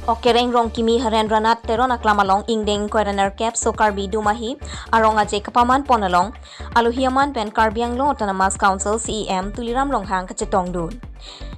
Okereng rong kimi Harendranath teron aklamalong ingdeng koiraner kep sokarbi dumahi arong aje kapaman ponalong aluhiaman pen karbianglo autonomous council CEM tuliram longhang kacetong dun.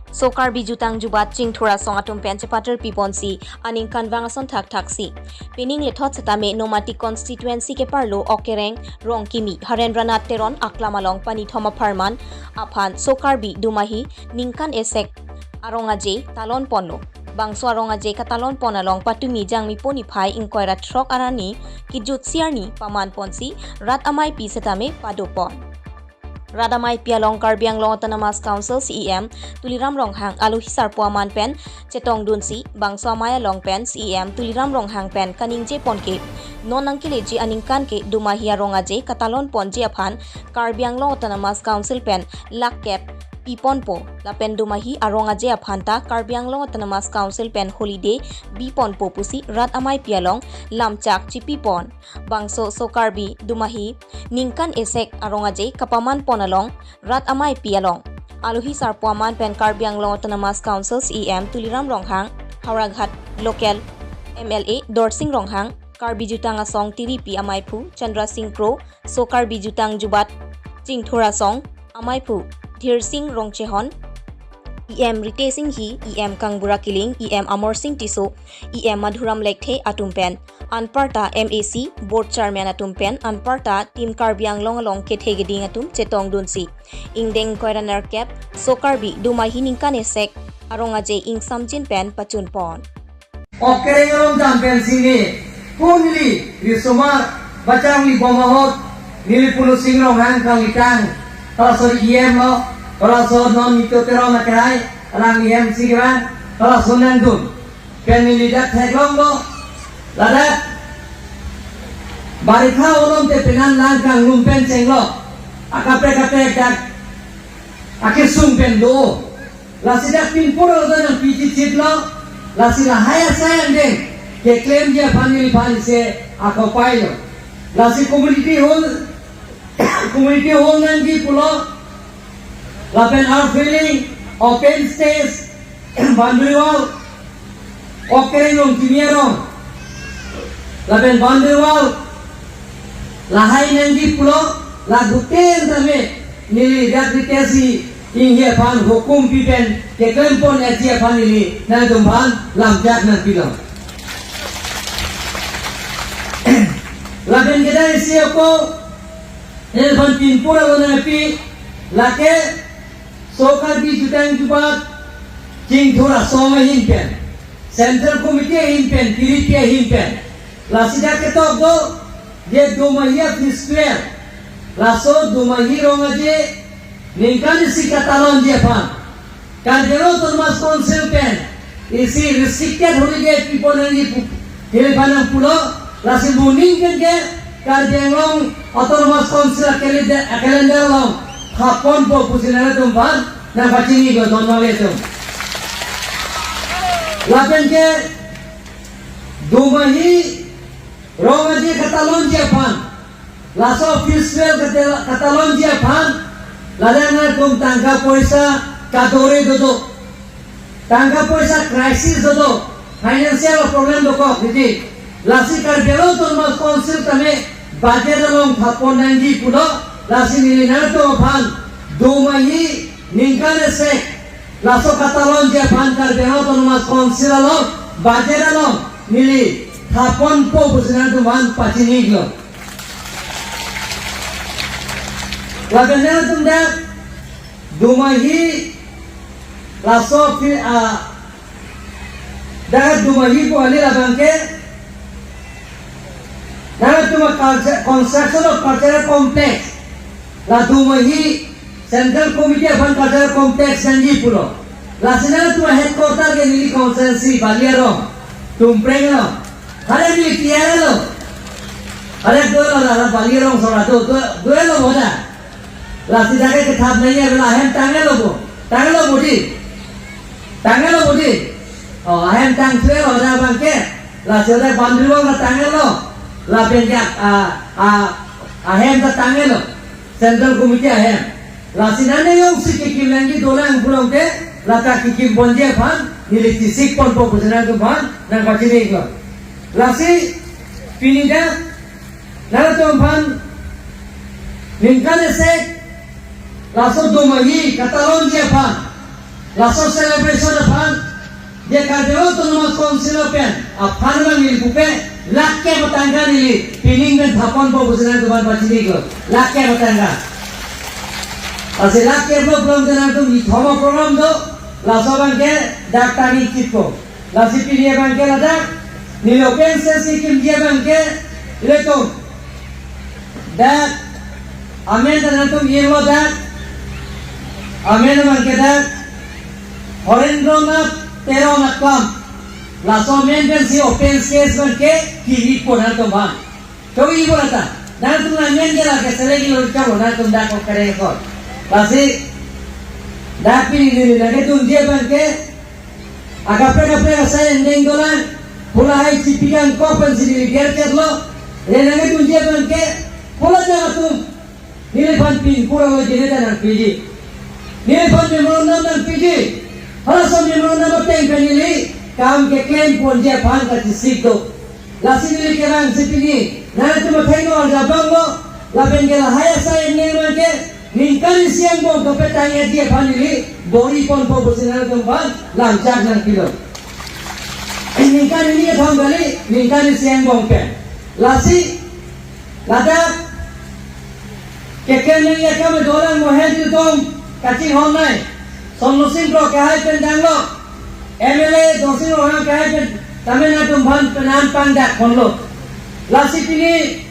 Sokarbi jutang jubat ching thura song atum pen cepater piponsi aning kanvangason thak si. Pining lethot setame nomati constituency ke parlo okereng rong kimi Harendranath teron aklamalong pani thoma farman aphan sokarbi dumahi ningkan esek arong aje talon ponlo. Bangso arong aje katalon ponalong patumi jangmi poni phai inkoira throk arani kijut siarni paman ponsi rat amai pi setame padopon. Radamai pialong karbiang long autonomous council CEM tuliram ronghang alu hisar puaman pen cetong dunsi bangso amaya long pen CEM tuliram ronghang pen kaningje ponke non angkileji aningkan ke dumahia rongaje katalon ponje aphan karbiang long autonomous council pen lakkep Piponpo lapen dumahi arongaje aphanta karbiang long autonomous council pen holiday biponpo pusi rat amai pialong lamchak chipipon bangso sokarbi dumahi ningkan esek arongaje kapaman ponalong rat amai pialong aluhi sarpuaman pen karbiang long autonomous council CEM tuliram ronghang Hauraghat local MLA Dorsing ronghang karbi jutang asong tiripi amaipu Chandra Singh Pro sokarbi jutang jubat chingthora song amaipu Dhir Singh Rongchehon, EM Rite Singh Hi, EM Kangbura Kiling, EM Amor Singh Tiso, EM Madhuram Lekthe Atumpen, Anparta MAC, Board Chairman Atumpen, Anparta Team Karbiang Longalong Kethe Geding Atum Chetong Dunsi, Ingdeng Koiraner Kep, Sokarbi Dumahi Ningkan Esek, Arongaje Ing Samjin Pen Pachun Pon. Okereng Jampen Singh, Punli, Risumar, Bacangli Bomahot, Nilipulu Singh Ronghang Kang Litang, kalau sorry IM lo, kalau sorry non itu teror nak kerai, orang IM sih kan, kalau sunan dun, kami lihat heklong lo, ladat, barikha orang tepengan langkang lumpen cenglo, akape dak, akhir sumpen do, lasidak pimpur lo yang pijit lo, lasilah hayat sayang deh, keklaim dia panggil se, aku payo, lasi community nanti pulau lapen art feeling open stage banduwal okereng long kimiarong lapen banduwal lahai nanti pulau laguten tame nili datritesi inghe pan hukum pipen keklempon etia pan ini na dumban lamjak nan pilong lapen kita siapa Elvan Pinpura Lonapi Lake Sokarbi Jutang Jubat King Thora Soma Himpen Central Committee Himpen Kiripia Himpen Lasida Ketok Do Dia Dumahia Square Laso Dumahi Rongaje Ningkani si Katalon Japan Kardero Thomas Council Pen Isi restricted holiday people Nani Hilipanang Pulau Lasi Muning Kenke Karbiang autonomous council calendar long hapon po pusinara tumpan na pachingi go donwale tum lapen ke dumahi rongaji katalon japan laso fiscal katalon japan ladana tum tangka poisa kadore dodo tangka poisa crisis dodo financial problem doko jadi lasi karbiang autonomous council tame bajer long thapon nangi pulo lasi nilina to phan dumahi ningkane se laso katalon je phan karbiang autonomous council long bajer long nili thapon po busna to phan pachini glo lagana tumda dumahi laso fi dagat dumahi ko ali labangke Now to a construction of cultural complex. La Dumahi Central Committee of Cultural Complex Sanjipulo. La Senada to a headquarter in the constituency Baliaro. Tumpreno. Hare Tiaro. Hare Dolo la Baliaro Sorato. Duelo Moda. La Sidaka que Tabnaya will I am Tangelo. Tangelo Budi. Tangelo Budi. Oh, I am Tangelo or Banke. La Seda Banduo Tangelo. La penjak ahem tatangelo Central Committee ahem la sinane yung si kikim langi dola ang pulang ke la ka kikim bonje pan nili tisik pon po bujana tu ban nang bacini ko lasi pinida nala tu ban ningkane sek laso domahi katalon dia ban laso celebration ban dia kadero autonomous council pen aphan bang nili bupe lakke batangga nili pining dan thapon po bujana tu ban bacini ko lakke batangga asal lakke belum jalan tu ni thoma program do laso bangke daktari cipko lasi pilih bangke ladak nilopen sesi kim dia bangke leto dak amen dan tu yewa dak amen bangke dak Horendronath Teronath Klam laso maintain si open space bangke kiri pun tu bang coba ibu rata dan tu amen je lah keselagi lo coba dan tu dak kau kere kau lasi dak pilih diri lagi tu dia bangke agak saya ending dolan pula hai cipikan kopen sini gerket lo lagi tu dia bangke pula jangan tu nilai pin pura lo jadi dan piji nilai memang dan piji harus memang nama teng penili kam ke klaim pun dia pan kasih sikdo lasi nilai kerang sepini nanti tu makai no ada banglo lapen gela hai saya ending bangke ningkari siang bom kapetanya dia panili bori pon po bosinar tempat lancak nang kilo ningkari ni thong gali ningkari siang bom pe lasi lada keken ni ya kame dolang mohedi tom kacing honai somnosing pro kahai pendanglo MLA dosing orang kahai pen tamena tumban penan pangdak konlo lasi pini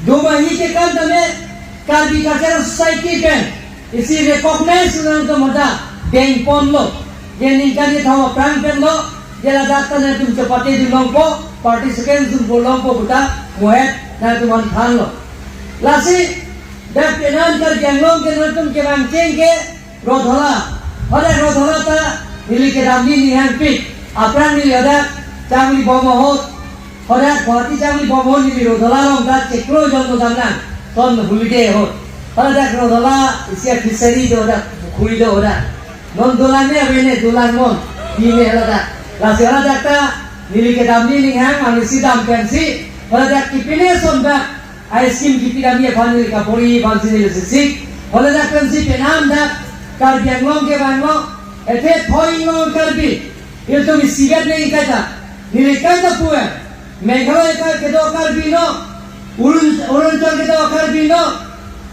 dua hi ke kan tame Kalbi Cultural Society pen isi recognize nang tu mada deng pon lo je ningkari thawa prang pen lo je la dakta na tum chapati du longpo participants tum bolongpo buta mohet na tum an than lo lasi dak penan kar janglong ke na tum ke bang cheng ke rodhola ta nili ke damni ni han pit aprang ni ada changli bomo hot hoda party changli bomo ni rodhola long ta chekro jong damnan ton hulide ho pada krodola isia fishery do da khuri do da non dolan ne bene dolan mon dine ala la sera dakta nili ke damni ning hang ani sidam pensi pada dak kipine sonda ai sim kipidami phanil ka pori bansinil sik pada dak pensi penam da kar bianglong ke bango ete thoingong karbi itu sigat nei kata nili kata puwe meghalaya ka kedo karbi no Urunchal kita akar bino,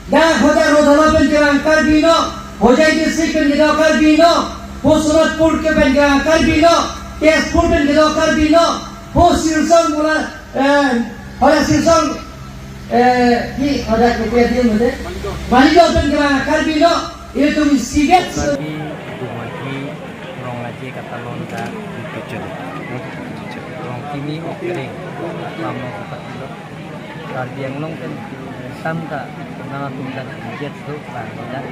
dah hoja rodhala pen kita akar bino, hoja district pen kita akar bino, ho Suratpur ke pen kita akar bino, Tezpur pen kita akar bino, ho Silsong mula, hoja Silsong, ki hoja ketia dia mula, Malido pen kita akar bino, itu misigat. Dumagi orang aja kata lonta di orang kini okering, lama seperti itu. Yang long kan samka na tumdan jet tu kan dan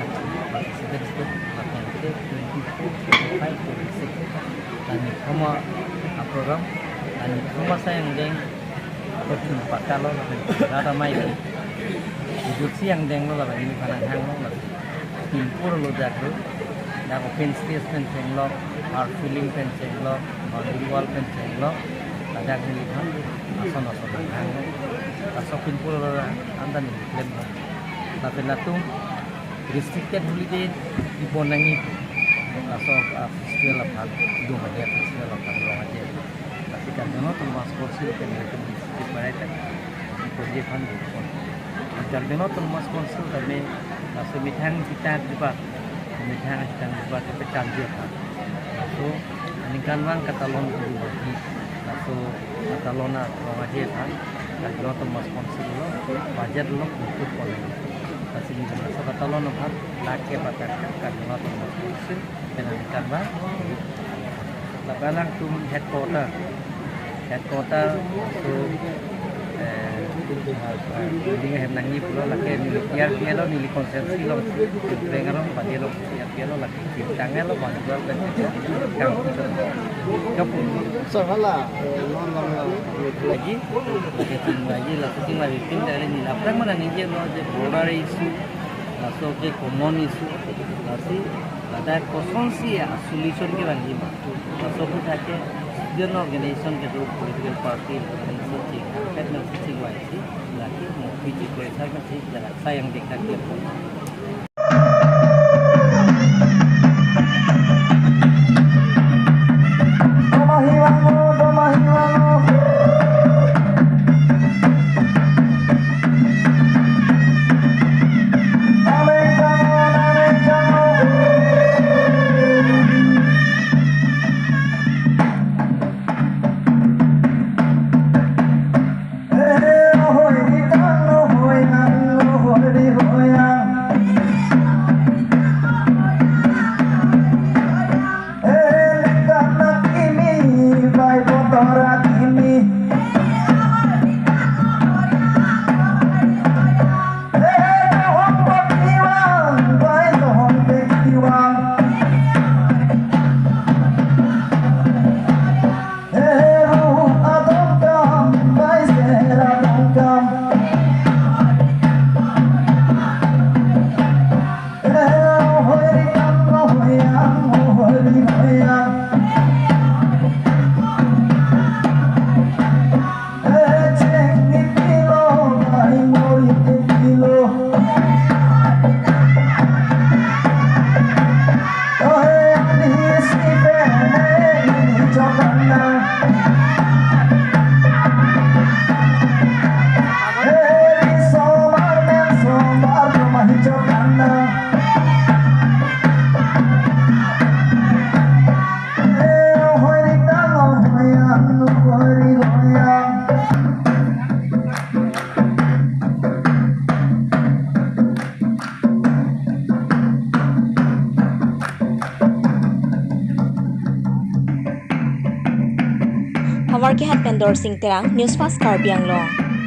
participants tu makan ke 24 26 dan semua program dan semua saya yang deng betul pakalo ada mai hidup siang deng lo lah ini panang hang lo impur lo jatuh dan open space pen lo art filling pen lo visual pen lo ada pilihan asal hang lo asopin pula anda ni klaim lah. Tapi natung restricted holiday di bonangi asal festival apa dua hari festival apa orang aja. Tapi kan jono tu mas kursi kan itu di mana tak kerja kan tu. Kalau jono tu mas kursi tapi asal mitang kita juga mitang kita juga terpecah je kan. So ini kan orang katalon tu bagi. So katalona orang aja kan. Kalau temas konsil lo, wajar lo untuk pola. Tapi di mana so kata lo nomor laki batakkan kalau temas konsil dengan karena. Tapi lang tum headquarter so ini henang ni pula laki nilik lo nilik konsensi lo, dengar lo pada lo lo laki tangan lo bantu lo kan kapun. Soalnya non lagi lah kucing lagi tim dari ni apa mana ni je lo je border isu masuk ke common isu nasi ada kosong sih ya solution ke bang Jima masuk থাকে জন organisation ke political party organization sih federal sih gua sih lagi mau biji kue saya sih jalan sayang dekat dia Hawar ke hat pendor sing terang News Fast Karbi Anglong.